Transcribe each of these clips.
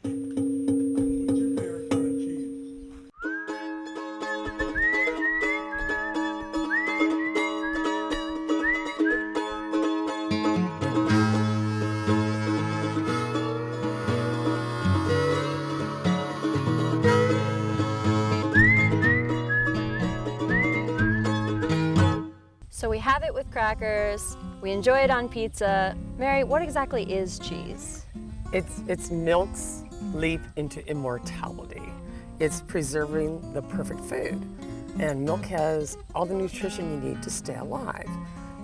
What's your favorite kind of cheese? So we have it with crackers, we enjoy it on pizza. Mary, what exactly is cheese? It's milk's leap into immortality. It's preserving the perfect food. And milk has all the nutrition you need to stay alive.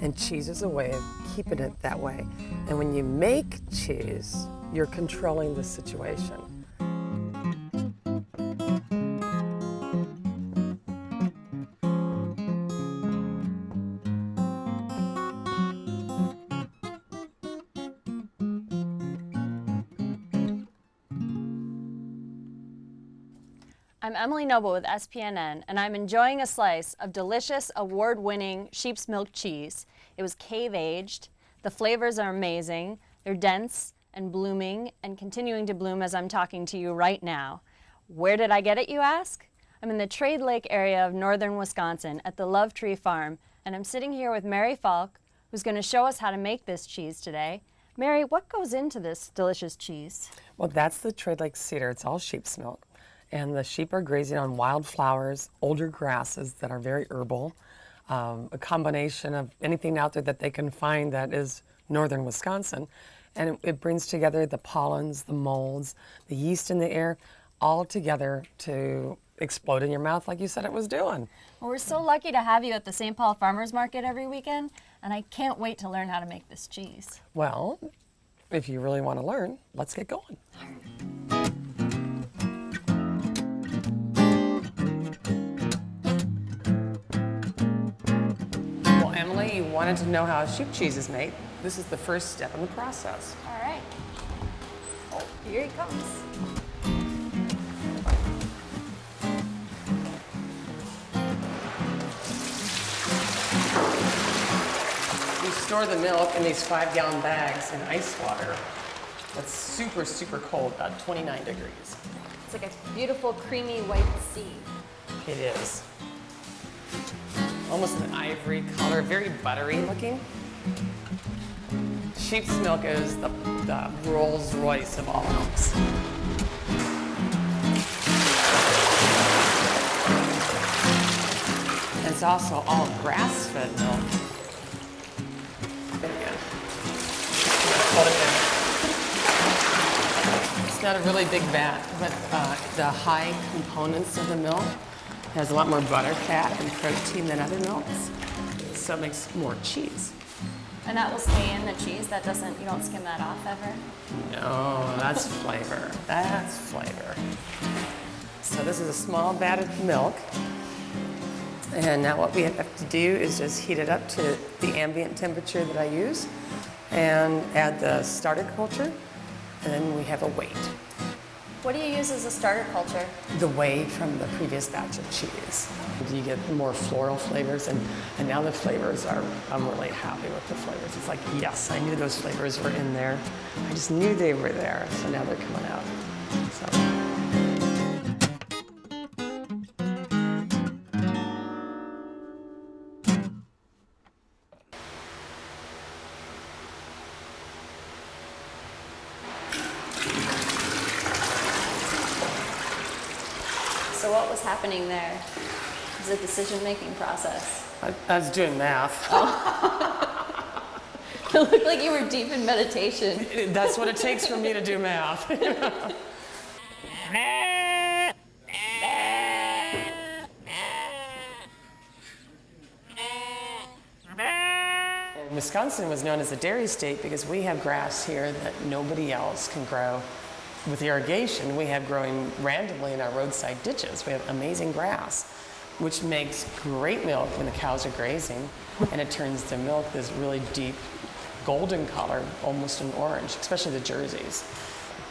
And cheese is a way of keeping it that way. And when you make cheese, you're controlling the situation. I'm Emily Noble with SPNN, and I'm enjoying a slice of delicious, award-winning sheep's milk cheese. It was cave-aged. The flavors are amazing. They're dense and blooming and continuing to bloom as I'm talking to you right now. Where did I get it, you ask? I'm in the Trade Lake area of northern Wisconsin at the Love Tree Farm, and I'm sitting here with Mary Falk, who's going to show us how to make this cheese today. Mary, what goes into this delicious cheese? Well, that's the Trade Lake cedar. It's all sheep's milk. And the sheep are grazing on wildflowers, older grasses that are very herbal, a combination of anything out there that they can find that is northern Wisconsin. And it brings together the pollens, the molds, the yeast in the air, all together to explode in your mouth like you said it was doing. Well, we're so lucky to have you at the St. Paul Farmers Market every weekend, and I can't wait to learn how to make this cheese. Well, if you really want to learn, let's get going. Emily, you wanted to know how sheep cheese is made. This is the first step in the process. All right. Oh, here he comes. We store the milk in these 5-gallon bags in ice water. That's super, super cold, about 29 degrees. It's like a beautiful, creamy white sea. It is. Almost an ivory color, very buttery looking. Sheep's milk is the Rolls Royce of all milks. It's also all grass-fed milk. Again. Hold it in. It's not a really big vat, but the high components of the milk has a lot more butter, fat, and protein than other milks, so it makes more cheese. And that will stay in the cheese? That doesn't, you don't skim that off ever? No, that's flavor. That's flavor. So this is a small vat of milk. And now what we have to do is just heat it up to the ambient temperature that I use and add the starter culture, and then we have a weight. What do you use as a starter culture? The whey from the previous batch of cheese. You get more floral flavors, and now the flavors are, I'm really happy with the flavors. It's like, yes, I knew those flavors were in there. I just knew they were there, so now they're coming out. So. So what was happening there? It was a decision-making process. I was doing math. It looked like you were deep in meditation. That's what it takes for me to do math. Wisconsin was known as a dairy state because we have grass here that nobody else can grow. With irrigation, we have growing randomly in our roadside ditches. We have amazing grass, which makes great milk when the cows are grazing, and it turns the milk this really deep golden color, almost an orange, especially the Jerseys.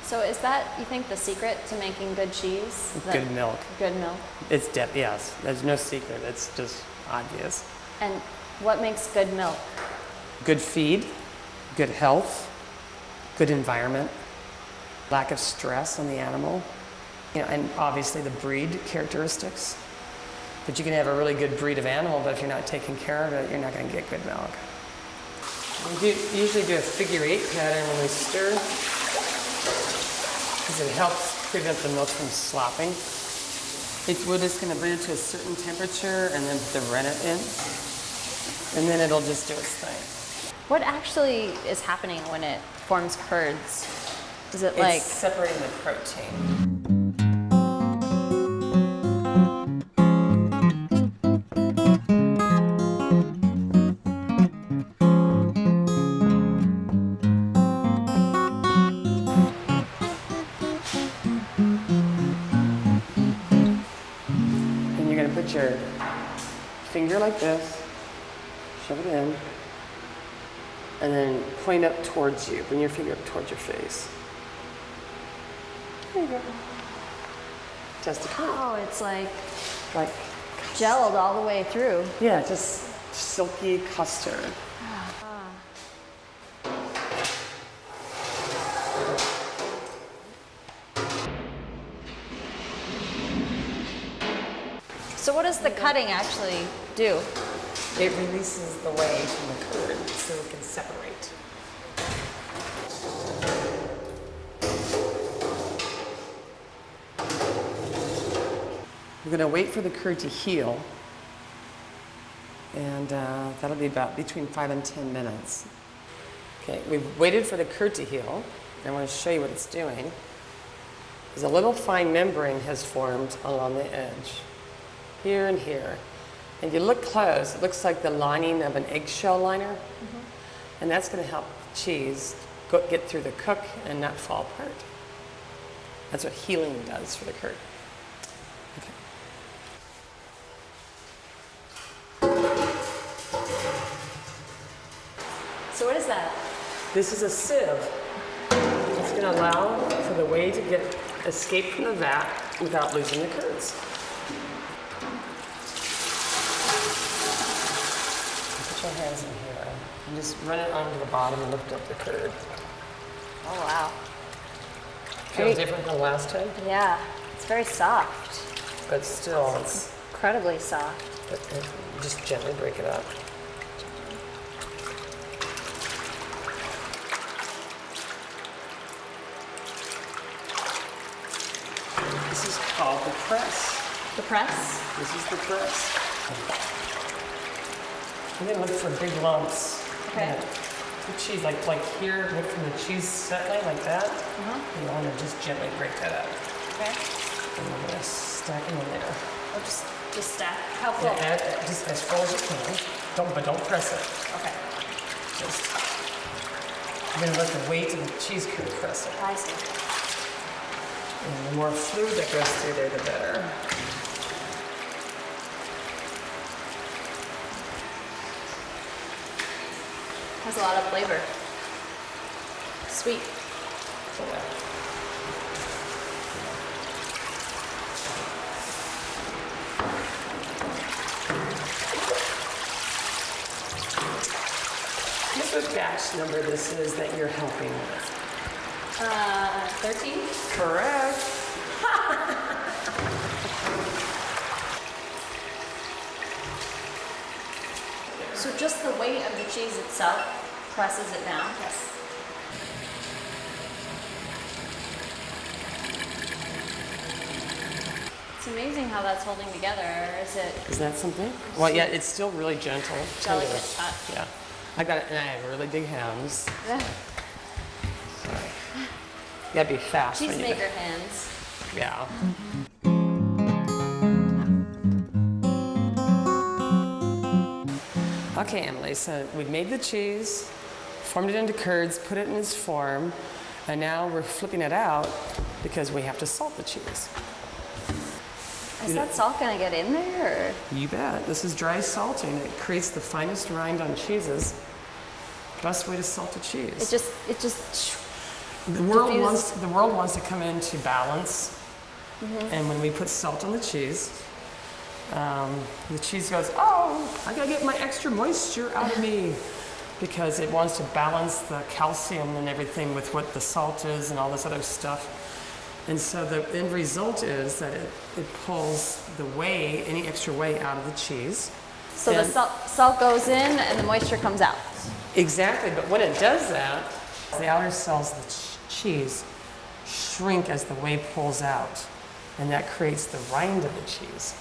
So is that, you think, the secret to making good cheese? Good milk. Good milk. It's yes, there's no secret, it's just obvious. And what makes good milk? Good feed, good health, good environment, lack of stress on the animal, and obviously the breed characteristics. But you can have a really good breed of animal, but if you're not taking care of it, you're not going to get good milk. We usually do a figure-8 pattern when we stir, because it helps prevent the milk from slopping. We're just going to bring it to a certain temperature and then put the rennet in, and then it'll just do its thing. What actually is happening when it forms curds? Is it like It's separating the protein. And you're going to put your finger like this, shove it in, and then point up towards you. Bring your finger up towards your face. There you go. Test the curd. oh, it's like Like, gelled all the way through. yeah, just silky custard. So what does the cutting actually do? It releases the whey from the curd so it can separate. We're going to wait for the curd to heal, and that'll be about between 5 and 10 minutes. Okay, we've waited for the curd to heal. I want to show you what it's doing. There's a little fine membrane has formed along the edge, here and here. And if you look close, it looks like the lining of an eggshell liner, and that's going to help cheese get through the cook and not fall apart. That's what healing does for the curd. So what is that? This is a sieve. It's going to allow for the whey to escape from the vat without losing the curds. Put your hands in here and just run it onto the bottom and lift up the curd. Oh wow. Feel different than last time, Yeah, it's very soft. but still, it's Incredibly soft. just gently break it up. This is called the press. The press? This is the press. And then look for big lumps. Okay. The cheese, like here, look for the cheese settling like that. You want to just gently break that up. Okay. And we're going to stack them in there. Or just stack. How full? Yeah, add just as full as you can. But don't press it. Okay. Just, you're going to let the weight of the cheese curd press it. I see. And the more fluid that goes through there, the better. Has a lot of flavor. Sweet. Guess what batch number this is that you're helping with? 13? Correct. So just the weight of the cheese itself presses it down? Yes. It's amazing how that's holding together. Is it Isn't that something? Well, yeah, it's still really gentle. delicate tender. touch? Yeah. I got it, and I have really big hands. You gotta be fast. when you do Cheesemaker hands. it. Yeah. Okay, Emily, so we've made the cheese, formed it into curds, put it in its form, and now we're flipping it out because we have to salt the cheese. Is that salt gonna get in there? Or? You bet. This is dry salting. It creates the finest rind on cheeses. Best way to salt a cheese. It just. The world diffuses. wants to come into balance, and when we put salt on the cheese goes, oh, I gotta get my extra moisture out of me. because it wants to balance the calcium and everything with what the salt is and all this other stuff. And so the end result is that it pulls the whey, any extra whey, out of the cheese. So the And- salt goes in and the moisture comes out. Exactly, but when it does that, the outer cells of the cheese shrink as the whey pulls out, and that creates the rind of the cheese.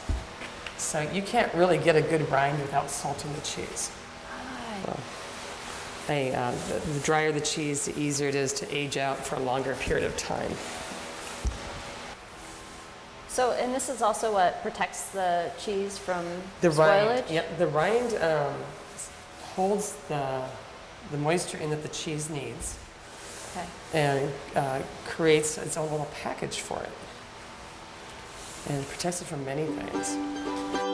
So you can't really get a good rind without salting the cheese. The drier the cheese, the easier it is to age out for a longer period of time. So, and this is also what protects the cheese from The spoilage? rind, yep, the rind holds the moisture in that the cheese needs Okay. and creates its own little package for it. And protects it from many things.